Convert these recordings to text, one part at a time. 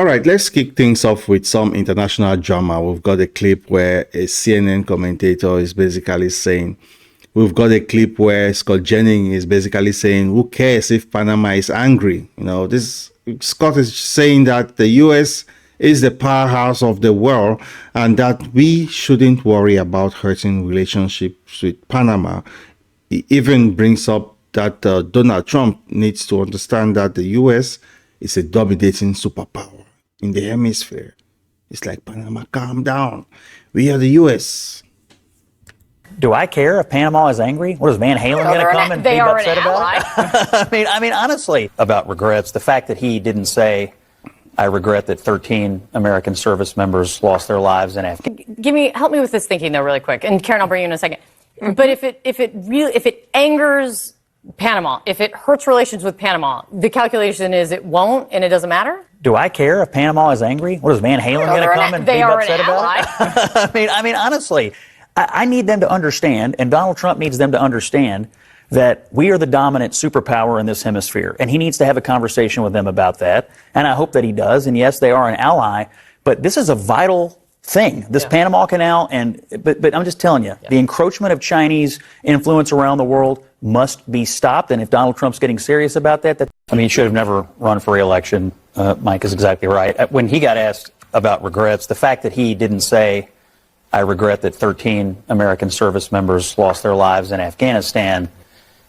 All right, let's kick things off with some international drama. We've got a clip where a CNN commentator is basically saying, we've got a clip where Scott Jennings is basically saying, who cares if Panama is angry? You know, this Scott is saying that the U.S. is the powerhouse of the world and that we shouldn't worry about hurting relationships with Panama. He even brings up that Donald Trump needs to understand that the U.S. is a dominating superpower in the hemisphere. It's like, Panama, calm down. We are the U.S. Do I care if Panama is angry? What is Van Halen going to come and be upset about it? I mean, honestly, about regrets, the fact that he didn't say, I regret that 13 American service members lost their lives in Afghanistan. Help me with this thinking though, really quick. And Karen, I'll bring you in a second. But if it angers Panama, if it hurts relations with Panama, the calculation is it won't and it doesn't matter? Do I care if Panama is angry? What is Van Halen going to come and be upset about it? I mean, honestly, I need them to understand, and Donald Trump needs them to understand, that we are the dominant superpower in this hemisphere. And he needs to have a conversation with them about that. And I hope that he does. And yes, they are an ally. But this is a vital thing, this Panama Canal. But I'm just telling you, the encroachment of Chinese influence around the world must be stopped. And if Donald Trump's getting serious about that, he should have never run for re-election. Mike is exactly right. When he got asked about regrets, the fact that he didn't say, I regret that 13 American service members lost their lives in Afghanistan,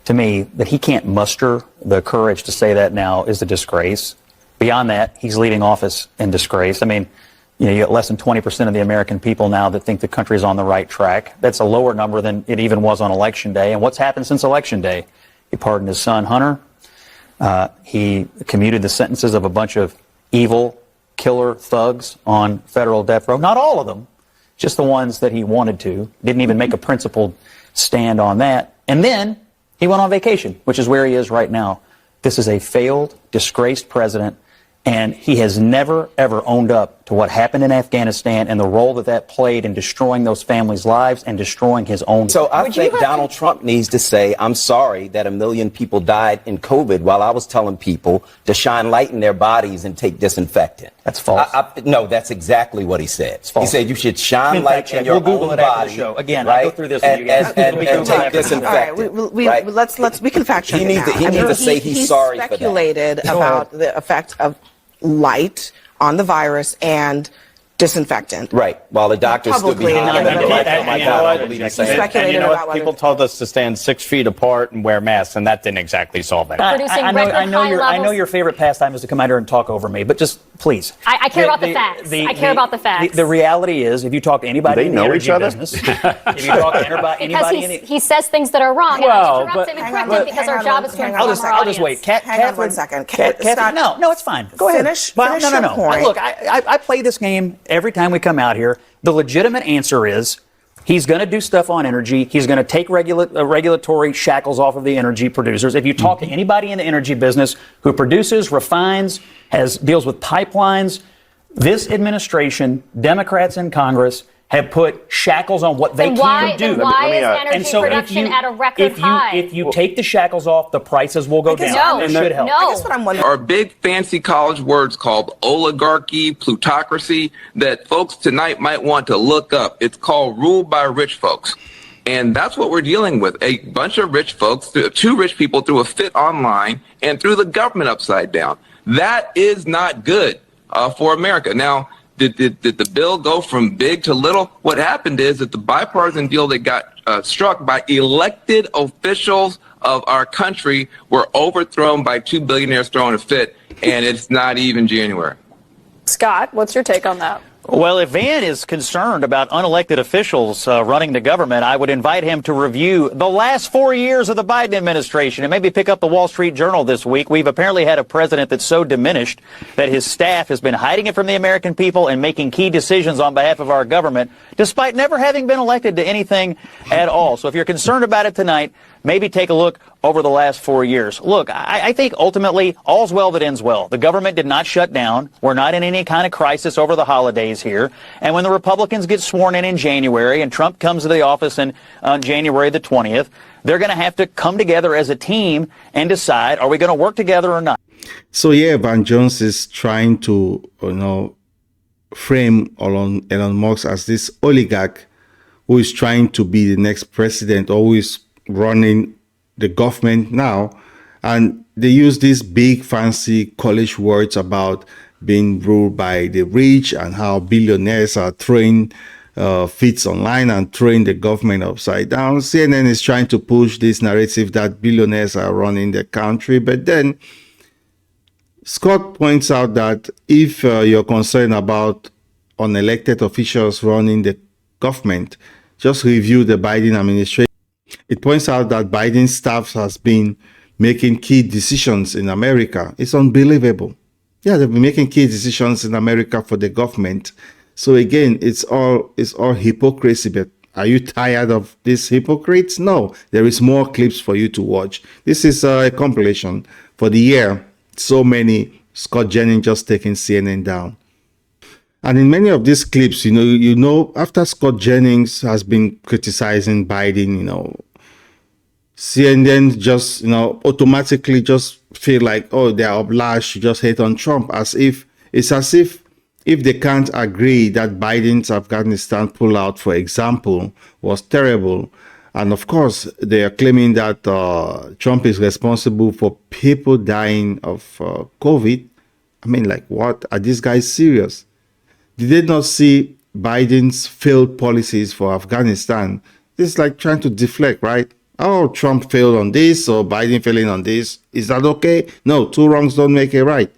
to me, that he can't muster the courage to say that now is a disgrace. Beyond that, he's leaving office in disgrace. I mean, you get less than 20% of the American people now that think the country is on the right track. That's a lower number than it even was on Election Day. And what's happened since Election Day? He pardoned his son, Hunter. He commuted the sentences of a bunch of evil killer thugs on federal death row. Not all of them, just the ones that he wanted to. Didn't even make a principled stand on that. And then he went on vacation, which is where he is right now. This is a failed, disgraced president, and he has never, ever owned up to what happened in Afghanistan and the role that played in destroying those families' lives and destroying his own. So I think Donald Trump needs to say, I'm sorry that 1 million people died in COVID while I was telling people to shine light in their bodies and take disinfectant. That's false. No, that's exactly what he said. He said you should shine light in your own Google it body. After the show. Again, right? I'll go through this with you guys. And take disinfectant. All right, we can fact check. He needs to say he's sorry for that. He speculated about the effect of light on the virus and disinfectant. Right. While the doctor stood behind him. People told us to stand 6 feet apart and wear masks, and that didn't exactly solve it. I know your favorite pastime is to come out here and talk over me, but just please. I care about the facts. I care about the facts. The reality is, if you talk to anybody in the energy business, if you talk to anybody he says things that are wrong. Well, and I interrupt him and correct him because our job is to inform our I'll just wait. Hang on 1 second. No, it's fine. Go ahead. Finish No. your point. Look, I play this game every time we come out here. The legitimate answer is he's going to do stuff on energy. He's going to take regulatory shackles off of the energy producers. If you talk to anybody in the energy business who produces, refines, deals with pipelines, this administration, Democrats in Congress, have put shackles on what they can do. Then why is energy production at a record high? If you take the shackles off, the prices will go down. It should help. I guess what I'm wondering are big fancy college words called oligarchy, plutocracy that folks tonight might want to look up. It's called rule by rich folks. And that's what we're dealing with. A bunch of rich folks, two rich people threw a fit online and threw the government upside down. That is not good for America. Now, Did the bill go from big to little? What happened is that the bipartisan deal that got struck by elected officials of our country were overthrown by 2 billionaires throwing a fit, and it's not even January. Scott, what's your take on that? Well, if Van is concerned about unelected officials running the government, I would invite him to review the last 4 years of the Biden administration and maybe pick up the Wall Street Journal this week. We've apparently had a president that's so diminished that his staff has been hiding it from the American people and making key decisions on behalf of our government, despite never having been elected to anything at all. So if you're concerned about it tonight, maybe take a look over the last 4 years. Look, I think ultimately all's well that ends well. The government did not shut down. We're not in any kind of crisis over the holidays here. And when the Republicans get sworn in January and Trump comes to the office on January the 20th, they're going to have to come together as a team and decide, are we going to work together or not? So yeah, Van Jones is trying to, frame Elon Musk as this oligarch who is trying to be the next president, or who is running the government now. And they use these big fancy college words about being ruled by the rich and how billionaires are throwing feats online and throwing the government upside down. CNN is trying to push this narrative that billionaires are running the country. But then Scott points out that if you're concerned about unelected officials running the government, just review the Biden administration. It points out that Biden's staff has been making key decisions in America. It's unbelievable. Yeah, they've been making key decisions in America for the government. So again, it's all hypocrisy. But are you tired of these hypocrites? No, there is more clips for you to watch. This is a compilation for the year. So many. Scott Jennings just taking CNN down. And in many of these clips, after Scott Jennings has been criticizing Biden, CNN just, automatically just feel like, oh, they're obliged to just hate on Trump, as if they can't agree that Biden's Afghanistan pullout, for example, was terrible. And of course, they are claiming that Trump is responsible for people dying of COVID. I mean, like, what? Are these guys serious? Did they not see Biden's failed policies for Afghanistan? This is like trying to deflect, right? Oh, Trump failed on this, so Biden failing on this. Is that okay? No, two wrongs don't make a right.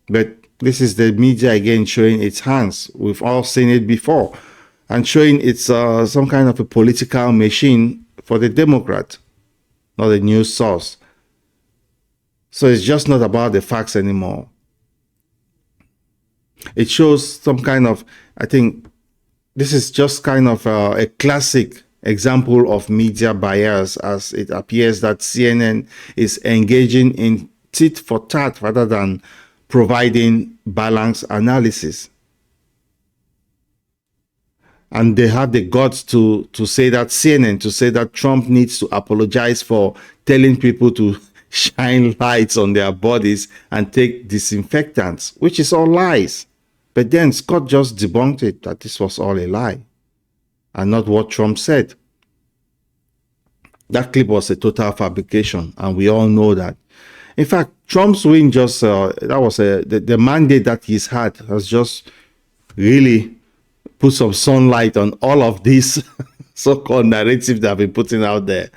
But this is the media again showing its hands. We've all seen it before. And showing it's some kind of a political machine for the Democrat, not a news source. So it's just not about the facts anymore. It shows some kind of, I think, this is just kind of a classic example of media bias, as it appears that CNN is engaging in tit for tat rather than providing balanced analysis. And they have the guts to say that CNN, to say that Trump needs to apologize for telling people to shine lights on their bodies and take disinfectants, which is all lies. But then Scott just debunked it, that this was all a lie and not what Trump said. That clip was a total fabrication, and we all know that. In fact, Trump's win just, the mandate that he's had has just really put some sunlight on all of these so-called narratives that have been putting out there.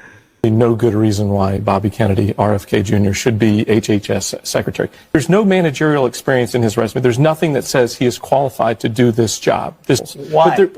No good reason why Bobby Kennedy, RFK Jr., should be HHS Secretary. There's no managerial experience in his resume. There's nothing that says he is qualified to do this job. Why?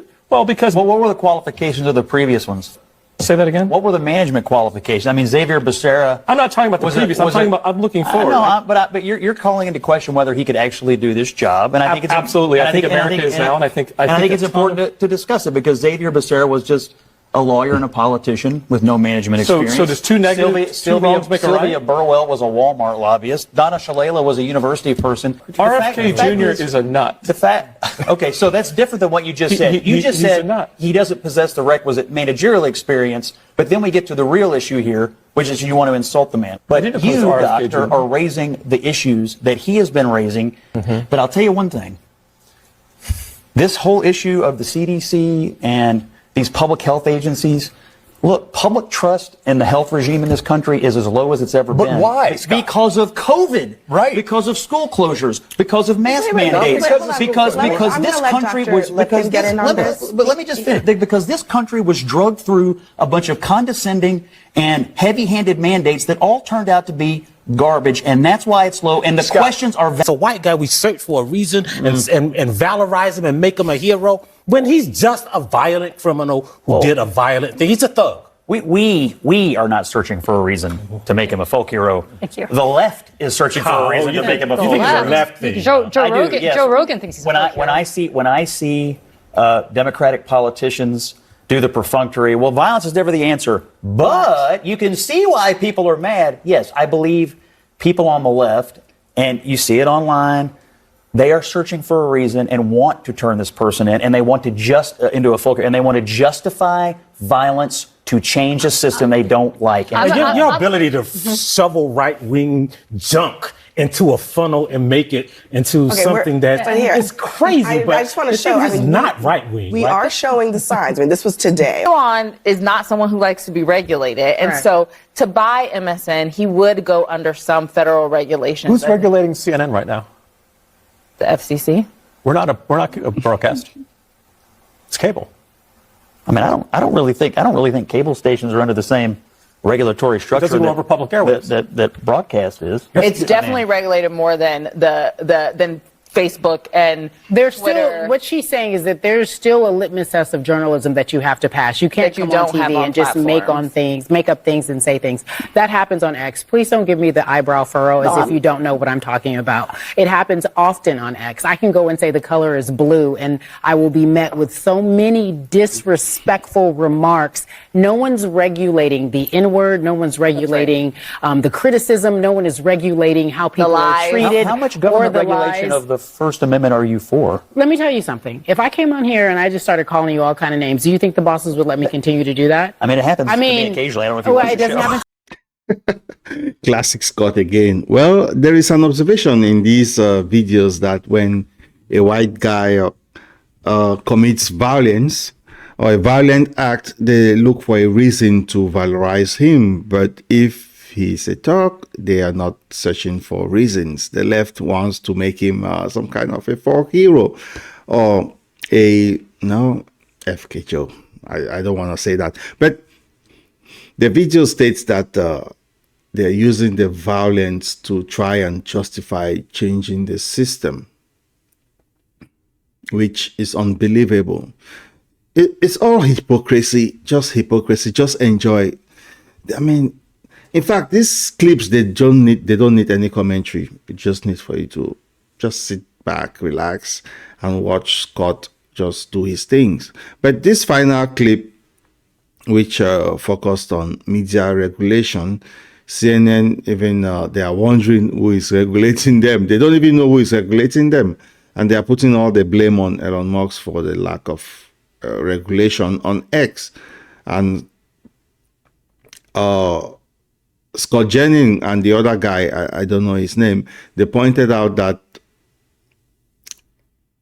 Because... Well, what were the qualifications of the previous ones? Say that again? What were the management qualifications? I mean, Xavier Becerra... I'm not talking about the previous. I'm looking forward. But you're calling into question whether he could actually do this job. And I think it's... Absolutely. I think America is now, and I think it's important to discuss it, because Xavier Becerra was just a lawyer and a politician with no management experience. So does two negatives, two wrongs make a right? Sylvia Burwell was a Walmart lobbyist. Donna Shalala was a university person. RFK Jr. is a nut. Okay, so that's different than what you just said. You just said he doesn't possess the requisite managerial experience, but then we get to the real issue here, which is you want to insult the man. But you, doctor, are raising the issues that he has been raising. Mm-hmm. But I'll tell you one thing. This whole issue of the CDC and these public health agencies, look, public trust in the health regime in this country is as low as it's ever been. But why? It's because of COVID. Right. Because of school closures. Because of mask mandates. Because this country was... But let me just finish. Because this country was drugged through a bunch of condescending and heavy-handed mandates that all turned out to be garbage, and that's why it's low, and the questions are... It's a white guy we search for a reason and valorize him and make him a hero, when he's just a violent criminal who did a violent thing. He's a thug. We are not searching for a reason to make him a folk hero. Thank you. The left is searching for a reason to make him a folk hero. You think he's a left thing? Joe Rogan thinks he's a folk hero. When I see Democratic politicians do the perfunctory, well, violence is never the answer, but you can see why people are mad. Yes, I believe people on the left, and you see it online, they are searching for a reason and want to turn this person in, and they want to into a folk, and they want to justify violence to change a system they don't like. Your ability to shovel right-wing junk into a funnel and make it into something that is crazy. I just want to show. It's not right wing. We are showing the signs. I mean, this was today. Elon is not someone who likes to be regulated, and so to buy MSN, he would go under some federal regulations. Who's regulating CNN right now? The FCC. We're not a broadcast. It's cable. I mean, I don't really think cable stations are under the same regulatory structure doesn't go over public airwaves. that broadcast is. It's definitely regulated more than than Facebook and there's Twitter. Still what she's saying is that there's still a litmus test of journalism that you have to pass. You can't come on TV and just make up things and say things. That happens on X. Please don't give me the eyebrow furrow as if you don't know what I'm talking about. It happens often on X. I can go and say the color is blue and I will be met with so many disrespectful remarks. No one's regulating the N-word. No one's regulating the criticism. No one is regulating how people are treated. How much government regulation of the First Amendment are you for? Let me tell you something. If I came on here and I just started calling you all kind of names, do you think the bosses would let me continue to do that? I mean, it happens to me occasionally. I don't know if you watch the show. Classic Scott again. Well, there is an observation in these videos that when a white guy commits violence or a violent act, they look for a reason to valorize him. But if he's a Turk, they are not searching for reasons. The left wants to make him some kind of a folk hero or FK Joe. I don't want to say that. But the video states that they're using the violence to try and justify changing the system, which is unbelievable. It's all hypocrisy, just enjoy. I mean, in fact, these clips, they don't need any commentary. It just needs for you to just sit back, relax, and watch Scott just do his things. But this final clip, which focused on media regulation, CNN, even they are wondering who is regulating them. They don't even know who is regulating them. And they are putting all the blame on Elon Musk for the lack of regulation on X. And Scott Jennings and the other guy, I don't know his name, they pointed out that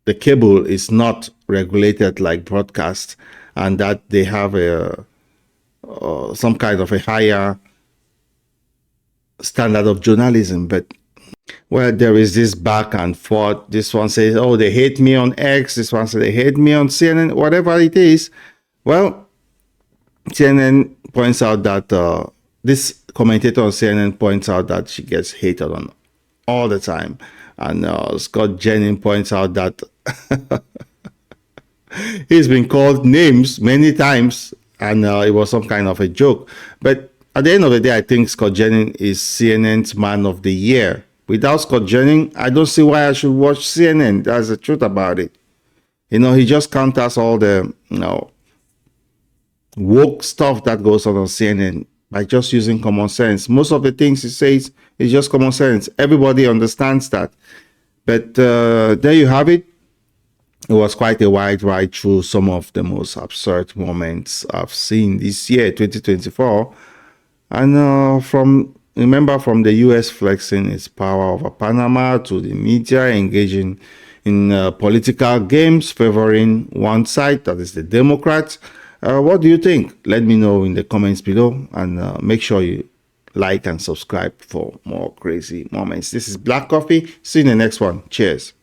the cable is not regulated like broadcast and that they have some kind of a higher standard of journalism. But well, there is this back and forth. This one says, oh, they hate me on X. This one says they hate me on CNN, whatever it is. Well, CNN points out that this commentator on CNN points out that she gets hated on all the time. And Scott Jennings points out that he's been called names many times and it was some kind of a joke. But at the end of the day, I think Scott Jennings is CNN's Man of the Year. Without Scott Jennings, I don't see why I should watch CNN. That's the truth about it. You know, he just counters all the, woke stuff that goes on CNN by just using common sense. Most of the things he says is just common sense. Everybody understands that. But there you have it. It was quite a wide ride through some of the most absurd moments I've seen this year, 2024. And remember from the US flexing its power over Panama to the media engaging in political games favoring one side, that is the Democrats. What do you think? Let me know in the comments below and make sure you like and subscribe for more crazy moments. This is Black Coffee. See you in the next one. Cheers.